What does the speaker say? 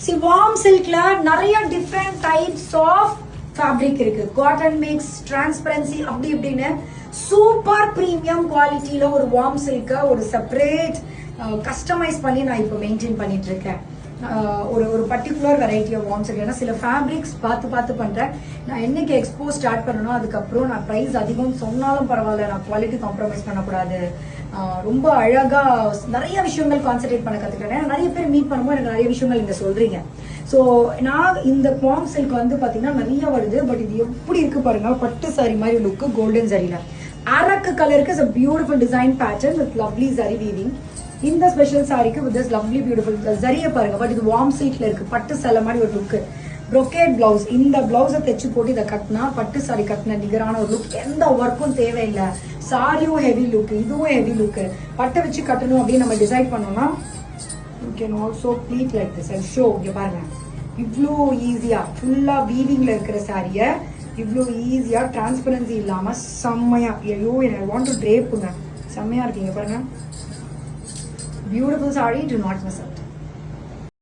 See, warm silkல நிறைய different types of fabric இருக்கு. Cotton mix, transparency அப்படி இப்படின்னு சூப்பர் பிரீமியம் குவாலிட்டியில ஒரு warm silk ஒரு செப்பரேட் கஸ்டமைஸ் பண்ணி நான் இப்போ மெயின்டைன் பண்ணிட்டு இருக்கேன். ஒரு particular variety of warm silk. ஏன்னா சில ஃபேப்ரிக்ஸ் பார்த்து பண்றேன். நான் என்னைக்கு எக்ஸ்போ ஸ்டார்ட் பண்ணணும் அதுக்கப்புறம் நான் ப்ரைஸ் அதிகம் சொன்னாலும் பரவாயில்ல, நான் குவாலிட்டி காம்ப்ரமைஸ் பண்ணக்கூடாது. ரொம்ப அழகா நிறைய விஷயங்கள் கான்சென்ட்ரேட் பண்ண கத்துக்கிட்டேன். நிறைய பேர் மீட் பண்ணும்போது எனக்கு நிறைய விஷயங்கள் இங்க சொல்றீங்க. ஸோ நான் இந்த வார்ம் சில்க் வந்து பாத்தீங்கன்னா நிறைய வருது. பட் இது எப்படி இருக்கு பாருங்க, பட்டு சாரி மாதிரி லுக்கு, கோல்டன் சாரியில அரக்கு கலருக்கு is a beautiful design pattern with lovely zari weaving. இந்த ஸ்பெஷல் சாரிக்கு வித் திஸ் லவ்லி பியூட்டிஃபுல் ஜரியை பாருங்க. பட் இது வார்ம் சில்க்ல இருக்கு, பட்டு சேலை மாதிரி ஒரு லுக். ப்ரொக்கேட் பிளவுஸ், இந்த பிளவுஸை தைச்சு போட்டு இதை கட்டினா பட்டு சாரி கட்டின நிகரான ஒரு லுக். எந்த ஒர்க்கும் தேவையில்லை. சாரியும் ஹெவி லுக், இதுவும் ஹெவி லுக். பட்டை வச்சு கட்டணும் அப்படின்னு நம்ம டிசைட் பண்ணோம்னா you can also pleat like this. I show. இங்க பாருங்க, இவ்வளோ ஈஸியா ஃபுல்லா வீவிங்ல இருக்கிற சாரியை இவ்வளோ ஈஸியா டிரான்ஸ்பரன்சி இல்லாம செம்மையா, ஐயோ ஐ வாண்ட் டு ட்ரேப்புங்க, செம்மையா இருக்கீங்க பாருங்க. Beautiful saree, do not miss it.